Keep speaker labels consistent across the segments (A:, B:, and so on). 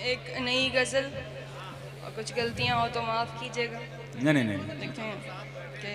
A: एक नई गजल और कुछ गलतियां हो तो माफ कीजिएगा।
B: नहीं नहीं नहीं।
A: देखें कि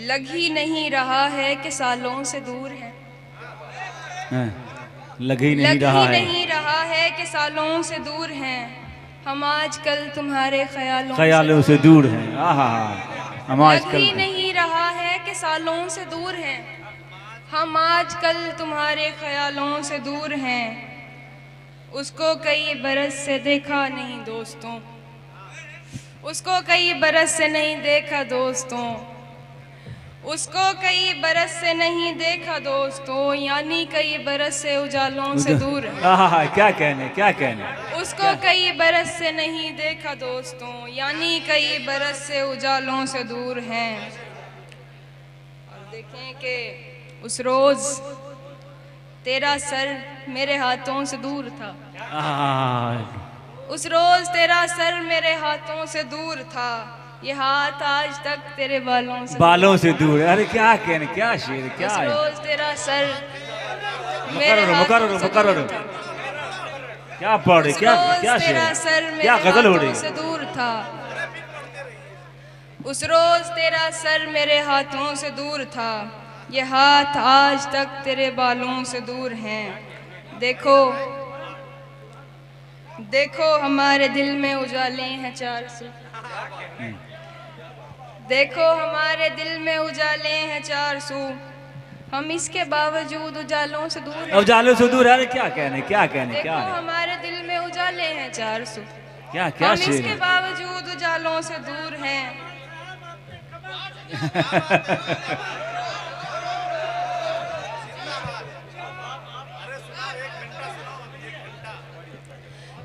A: लग ही नहीं रहा है कि सालों से दूर है,
B: लग ही नहीं
A: लग
B: रहा
A: ही
B: है,
A: नहीं रहा है कि सालों से दूर हैं हम आजकल तुम्हारे
B: ख्यालों से दूर हैं। आहा, हम
A: लग
B: आजकल
A: ही नहीं रहा है कि सालों से दूर हैं हम आजकल तुम्हारे ख्यालों से दूर हैं। उसको कई बरस से देखा नहीं दोस्तों, उसको कई बरस से नहीं देखा दोस्तों, उसको कई बरस से नहीं देखा दोस्तों, यानी कई बरस से उजालों से दूर है।
B: आहा, क्या कहने, क्या कहने।
A: उसको कई बरस से नहीं देखा दोस्तों, यानी कई बरस से उजालों से दूर हैं। और देखें कि उस रोज तेरा सर मेरे हाथों से दूर था, उस रोज तेरा सर मेरे हाथों से दूर था, ये हाथ आज तक तेरे बालों से
B: दूर है। अरे क्या कहने, क्या शेर, क्या
A: उस
B: है।
A: रोज तेरा सर
B: मुकर्रर क्या पढ़ रही, क्या क्या शेर,
A: तेरा सर
B: क्या
A: मेरे
B: गजल हो रही
A: हाथों से दूर था, उस रोज तेरा सर मेरे हाथों से दूर था, ये हाथ आज तक तेरे बालों से दूर हैं। देखो देखो हमारे दिल में उजाले हैं 400, देखो हमारे दिल में उजाले हैं 400, हम इसके बावजूद उजालों से दूर हैं।
B: उजालों से दूर है। अरे क्या कहने, क्या कहने, क्या
A: देखो
B: है।
A: हमारे दिल में उजाले हैं 400,
B: क्या क्या
A: हम
B: शेर
A: इसके
B: है।
A: बावजूद उजालों से दूर हैं।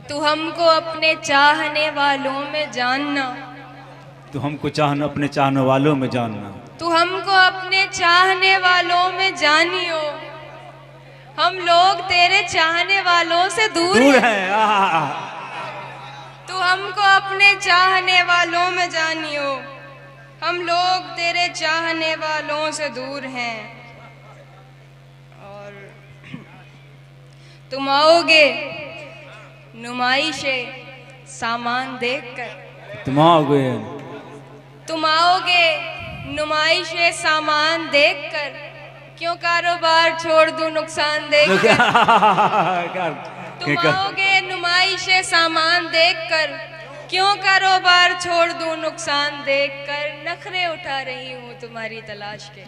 A: तू हमको अपने चाहने वालों में जानना,
B: तो हमको चाहना, अपने चाहने वालों में जानना,
A: तू हमको अपने चाहने वालों में जानियो, हम लोग तेरे चाहने वालों से दूर हैं।
B: है।
A: तू हमको अपने चाहने वालों में जानियो, हम लोग तेरे चाहने वालों से दूर हैं। और तुम आओगे नुमाइशे सामान देखकर,
B: तुम आओगे,
A: तुम आओगे नुमाइशे सामान देखकर, क्यों कारोबार छोड़ दूं नुकसान देखकर। तुम आओगे नुमाइशे सामान देखकर, क्यों कारोबार छोड़ दूं नुकसान देखकर, नखरे उठा रही हूँ तुम्हारी तलाश के।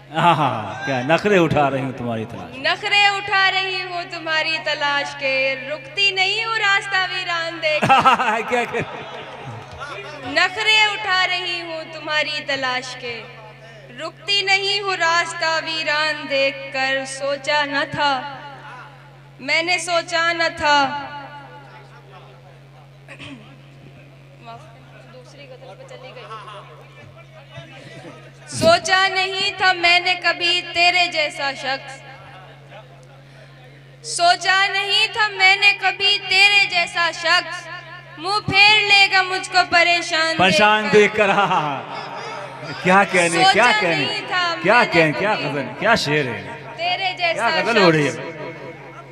B: क्या नखरे उठा रही हूँ तुम्हारी तलाश,
A: नखरे उठा रही हूँ तुम्हारी तलाश के, रुकती नहीं हूँ रास्ता वीरान देख।
B: क्या
A: नखरे उठा रही हूँ तुम्हारी तलाश के, रुकती नहीं हूँ रास्ता वीरान देखकर। सोचा न था मैंने, सोचा न था, दूसरी गजल पे चली गई। सोचा नहीं था मैंने कभी तेरे जैसा शख्स, सोचा नहीं था मैंने कभी तेरे जैसा शख्स, मुंह फेर लेगा मुझको परेशान
B: देखकर। क्या कहने, क्या कहने, क्या कहने, क्या गजल, क्या शेर है,
A: तेरे
B: क्या
A: जैसा
B: गजल हो रही है।
A: शख्स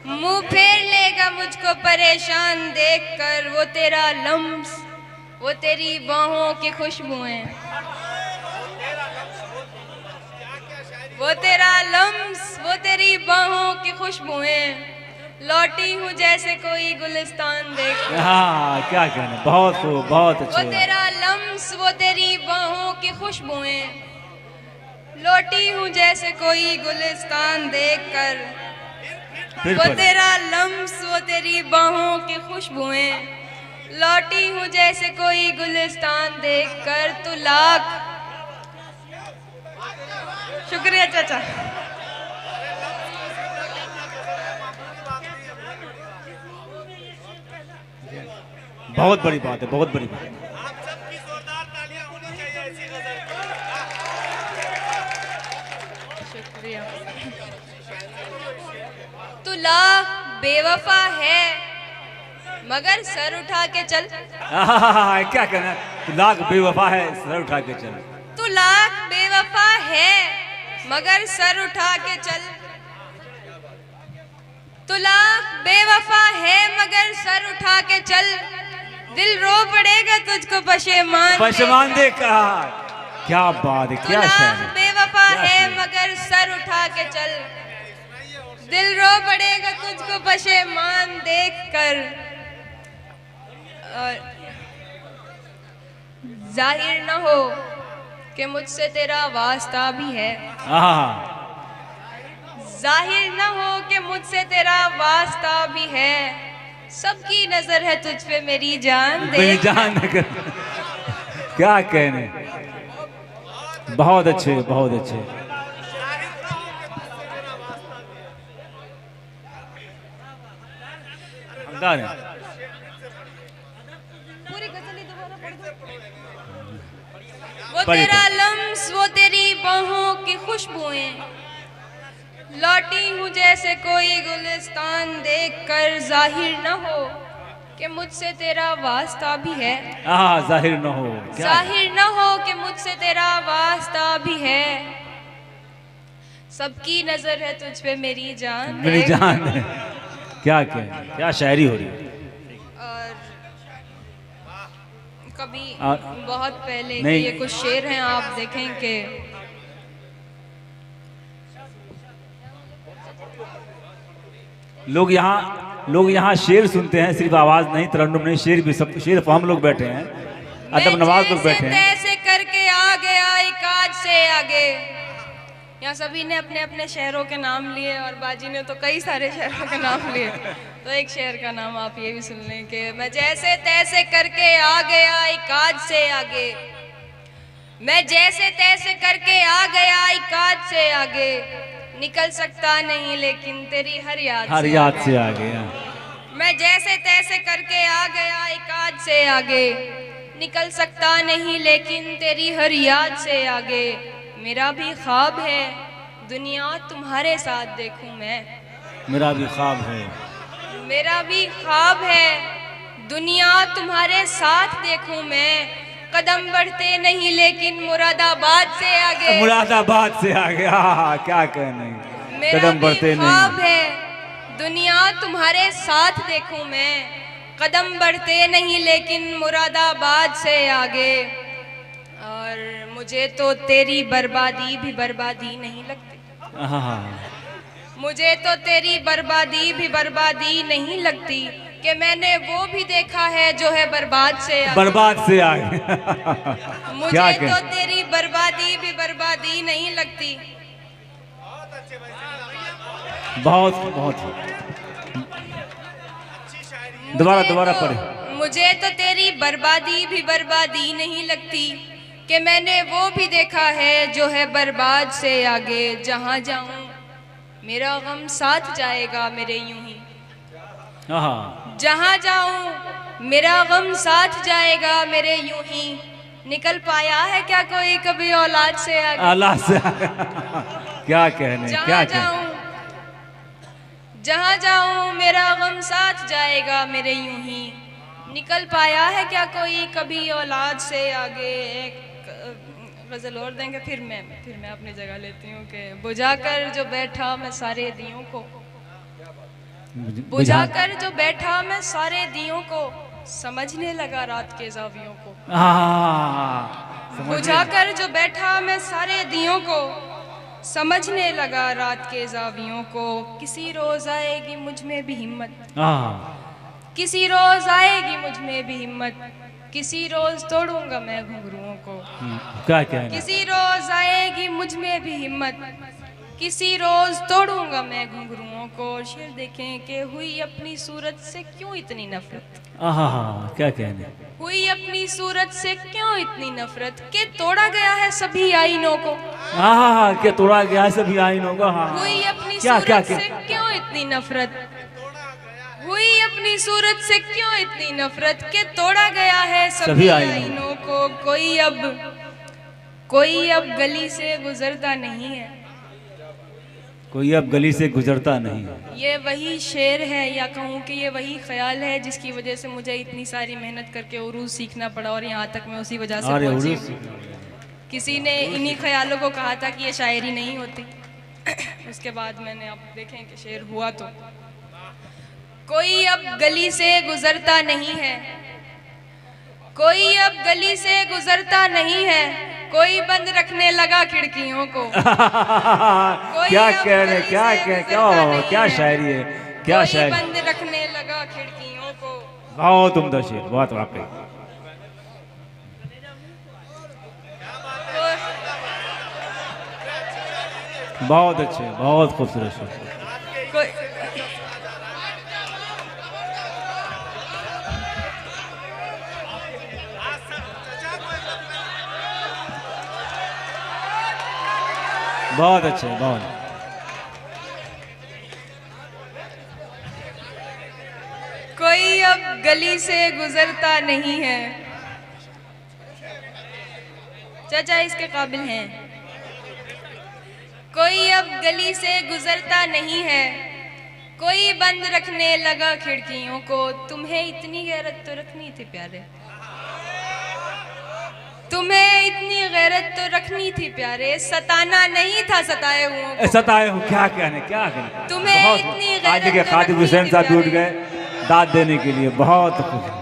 A: मुंह फेर लेगा मुझको परेशान देखकर। वो तेरा लम्स, वो तेरी बाहों की खुशबुएं, वो तेरा लम्स, वो तेरी बाहों की खुशबुएं, लौटी हूँ जैसे कोई गुलिस्तान देख।
B: क्या कहने, बहुत खूब, बहुत
A: वो
B: अच्छा।
A: तेरा लम्स, वो तेरी बाहों की खुशबुएं, लौटी हूँ जैसे कोई गुलिस्तान देखकर। वो तेरा लम्स, वो तेरी बाहों की खुशबुएं, लौटी हूँ जैसे कोई गुलिस्तान देखकर। तू लाख शुक्रिया चाचा।
B: बहुत बड़ी बात है, बहुत बड़ी बात है।
A: शुक्रिया। तू लाख बेवफा है मगर सर उठा के चल।
B: क्या कहना, लाख बेवफा है, सर उठा के चल।
A: तू लाख बेवफा है मगर सर उठा के चल। तू लाख बेवफा है मगर सर उठा के चल, दिल रो पड़ेगा तुझको
B: पशेमान देख कहा। क्या बात है, क्या शायर है।
A: बेवफा है मगर सर उठा के चल, दिल रो पड़ेगा तुझको पशेमान देख कर। और जाहिर न हो कि मुझसे तेरा वास्ता भी है, जाहिर न हो कि मुझसे तेरा वास्ता भी है, सबकी नजर है तुझ पे मेरी जान दे।
B: जान क्या कहने, बहुत अच्छे, बहुत अच्छे।
A: पूरी गजल ही दोबारा पढ़ दो। वो तेरा लम्स, वो तेरी बाहों की खुशबुएं, लौटी हूँ जैसे कोई गुलिस्तान देखकर। जाहिर न हो कि मुझसे तेरा वास्ता भी है,
B: जाहिर न हो,
A: जाहिर न हो कि मुझसे तेरा वास्ता भी है, सबकी नजर है तुझ पे मेरी जान,
B: मेरी जान है। क्या शायरी हो रही है।
A: और कभी बहुत पहले के ये कुछ शेर हैं, आप देखें कि
B: लोग यहाँ शेर सुनते हैं, सिर्फ आवाज नहीं, तरन्नुम नहीं, शेर भी, सब शेर हम लोग बैठे हैं, अदब नवाज लोग बैठे हैं।
A: ऐसे करके आ गया एक आज से आगे। यहाँ सभी ने अपने अपने शहरों के नाम लिए और बाजी ने तो कई सारे शहरों के नाम लिए, तो एक शहर का नाम आप ये भी सुन लें कि मैं जैसे तैसे करके आ गया एक आज से आगे, मैं जैसे तैसे करके आ गया एक आज से आगे, निकल सकता नहीं लेकिन तेरी हर याद
B: से आगे।
A: मैं जैसे तैसे करके आ गया एक आज से आगे, निकल सकता नहीं लेकिन तेरी हर याद से आगे। मेरा भी ख्वाब है दुनिया तुम्हारे साथ देखूं मैं,
B: मेरा भी ख्वाब है,
A: मेरा भी ख्वाब है दुनिया तुम्हारे साथ देखूं मैं, कदम बढ़ते नहीं लेकिन मुरादाबाद से आगे,
B: मुरादाबाद से आगे। क्या कहने, कदम बढ़ते नहीं।
A: ख्वाब है दुनिया तुम्हारे साथ देखूं मैं, कदम बढ़ते नहीं लेकिन मुरादाबाद से आगे। और मुझे तो तेरी बर्बादी भी बर्बादी नहीं लगती, मुझे तो तेरी बर्बादी भी बर्बादी नहीं लगती, कि मैंने वो भी देखा है जो है बर्बाद से आगे। मुझे तो तेरी बर्बादी भी बर्बादी नहीं लगती।
B: बहुत दोबारा पढ़े।
A: मुझे तो तेरी बर्बादी भी बर्बादी नहीं लगती, कि मैंने वो भी देखा है जो है बर्बाद से आगे। जहाँ जाऊँ मेरा गम साथ जाएगा मेरे यूं ही, जहाँ जाऊँ मेरा गम साथ जाएगा मेरे यूं ही, निकल पाया है क्या कोई कभी औलाद से आगे।
B: औलाद से क्या कहने, क्या कहने।
A: जहाँ जाऊँ मेरा गम साथ जाएगा मेरे यूं ही, निकल पाया है क्या कोई कभी औलाद से आगे। एक गजल और देंगे, फिर मैं अपनी जगह लेती हूँ कि बुझाकर जो बैठा मैं सारे दियों को, बुझाकर जो बैठा मैं सारे दियों को, समझने लगा रात के जावियों को। बुझाकर जो बैठा मैं सारे दियों को, समझने लगा रात के जावियों को। किसी रोज आएगी मुझ में भी हिम्मत, किसी रोज आएगी मुझ में भी हिम्मत, किसी रोज तोड़ूंगा मैं घुंघरुओं को।
B: क्या
A: किसी रोज आएगी मुझ में भी हिम्मत, किसी रोज तोड़ूंगा मैं घुंघरुओं को। शेर देखें कि हुई अपनी सूरत से क्यों इतनी नफरत,
B: क्या कहने।
A: हुई अपनी सूरत से क्यों इतनी नफरत, के तोड़ा गया है सभी आईनों को।
B: के तोड़ा गया है सभी आईनों को।
A: हुई अपनी सूरत से क्यों इतनी नफरत, हुई अपनी सूरत से क्यों इतनी नफरत, के तोड़ा गया है सभी आईनों को। कोई अब गली से गुजरता नहीं है,
B: कोई अब गली से गुजरता नहीं है।
A: ये वही शेर है या कहूँ कि ये वही ख्याल है जिसकी वजह से मुझे इतनी सारी मेहनत करके उर्दू सीखना पड़ा, और यहाँ तक मैं उसी वजह से पहुंची। किसी ने इन्हीं ख्यालों को कहा था कि ये शायरी नहीं होती। उसके बाद मैंने, आप देखें कि शेर हुआ तो कोई अब गली से गुजरता नहीं है, कोई अब गली से गुजरता नहीं है, कोई बंद रखने लगा खिड़कियों को।
B: क्या कह रहे, क्या शायरी है, क्या
A: कोई
B: शायरी।
A: बंद रखने लगा खिड़कियों को।
B: बहुत उम्दा शेर, बहुत वाकई, बहुत अच्छे, बहुत खूबसूरत शेर।
A: कोई
B: बहुत अच्छे, बहुत।
A: कोई अब गली से गुजरता नहीं है। चाचा इसके काबिल हैं। कोई अब गली से गुजरता नहीं है, कोई बंद रखने लगा खिड़कियों को। तुम्हें इतनी गैरत तो रखनी थी प्यारे, तुम्हें इतनी गैरत तो रखनी थी प्यारे, सताना नहीं था सताए हुओं को।
B: सताए हूँ, क्या कहने, क्या कहने।
A: तुम्हें
B: बहुत-
A: इतनी
B: आज
A: गैरत
B: देखिए
A: तो
B: खातिब
A: रखनी
B: हुसैन
A: थी
B: साहब भी उठ
A: प्यारे।
B: गए दाद देने के लिए, बहुत खुश।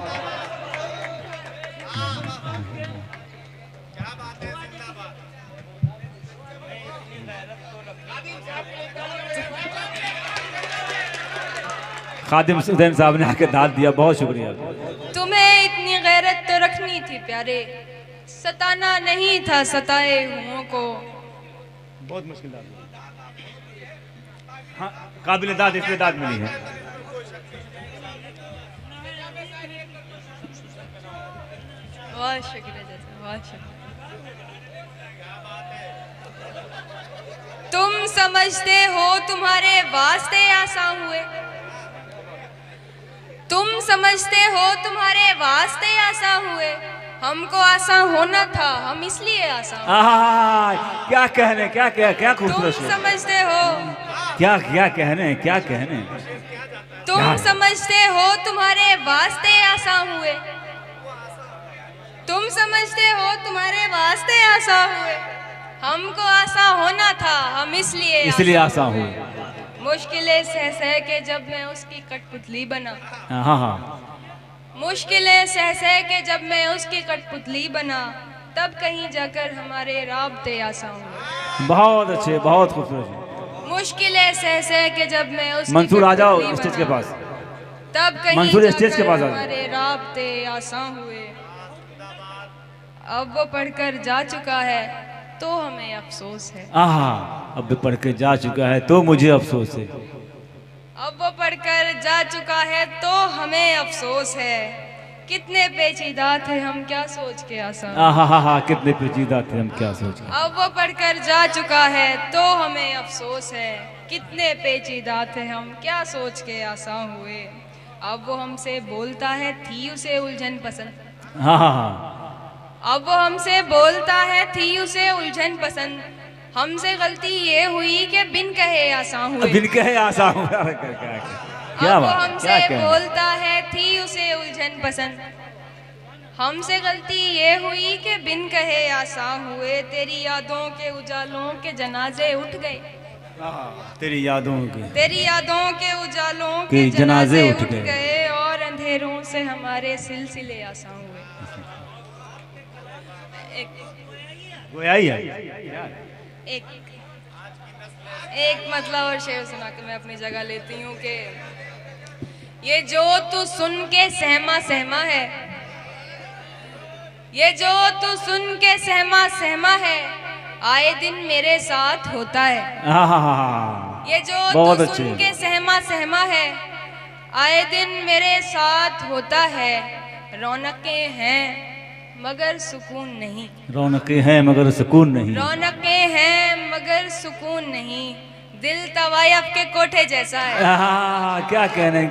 B: खादिम हुसैन साहब ने आके दाद दिया, बहुत शुक्रिया।
A: तुम्हें इतनी गैरत तो रखनी थी प्यारे, सताना नहीं था सताए हुओं को।
B: बहुत मुश्किल दाद, हाँ काबिल दाद, इसलिए दाद मिली है।
A: बहुत शुक्रिया चाचा, बहुत शुक्रिया। तुम समझते हो तुम्हारे वास्ते आसान हुए, तुम समझते हो तुम्हारे वास्ते आसान हुए, हमको आसान होना था, हम इसलिए आसान हुए।
B: क्या कहने, क्या क्या क्या
A: तुम
B: खूबसूरत शेर।
A: समझते हो,
B: क्या क्या कहने, क्या कहने।
A: तुम
B: क्या?
A: समझते हो तुम्हारे वास्ते आसान हुए, तुम समझते हो तुम्हारे वास्ते आसान हुए, हमको आसान होना था, हम इसलिए
B: आसान हुए।
A: मुश्किलें सह सह के जब मैं उसकी कठपुतली बना,
B: हाँ हाँ,
A: मुश्किलें सह सह के जब मैं उसकी कठपुतली बना, तब कहीं जाकर हमारे राब्ते आसान हुए।
B: बहुत अच्छे, बहुत खूबसूरत।
A: मुश्किलें सह सह के जब मैं उसकी
B: मंसूर आ जाओ
A: कठपुतली
B: स्टेज के
A: बना,
B: पास।
A: तब कहीं
B: मंसूर स्टेज के
A: जाकर
B: पास आ जाओ।
A: हमारे राब्ते आसान हुए। अब वो पढ़कर जा चुका है तो हमें अफसोस है,
B: अब पढ़ के जा चुका है तो मुझे अफसोस है।
A: अब वो पढ़कर जा चुका है तो हमें अफसोस है। कितने पेचीदा थे हम क्या सोच के आसान।
B: कितने पेचीदा थे हम क्या सोच के।
A: अब वो पढ़कर जा चुका है तो हमें अफसोस है। कितने पेचीदा थे हम क्या सोच के आसान हुए। अब वो हमसे बोलता है थी उसे उलझन पसंद। अब वो हमसे बोलता है थी उसे उलझन पसंद। हमसे गलती ये हुई कि बिन कहे आसान हुए।
B: बिन कहे आसान हुआ। क्या
A: अब वो
B: बात,
A: हमसे
B: क्या कहना।
A: बोलता है थी उसे उलझन पसंद। हमसे गलती ये हुई कि बिन कहे आसान हुए। तेरी यादों के उजालों के जनाजे उठ गए।
B: तेरी यादों के,
A: तेरी यादों के उजालों
B: के
A: के
B: जनाजे
A: जनाजे
B: उठ
A: उठ
B: गए।
A: गए और अंधेरों से हमारे सिलसिले आसान हुए।
B: गोया ही है।
A: एक एक मतलब और शेर सुना के मैं अपनी जगह लेती हूँ कि ये जो तू सुन के सहमा सहमा है, ये जो तू सुन के सहमा सहमा है, आए दिन मेरे साथ होता है। ये जो
B: बहुत
A: तू
B: अच्छे।
A: सुन के सहमा सहमा है, आए दिन मेरे साथ होता है। रौनकें हैं मगर सुकून नहीं।
B: रौनकें हैं मगर सुकून नहीं।
A: रौनकें हैं मगर सुकून नहीं। दिल तवायफ के कोठे जैसा है।
B: क्या कहने।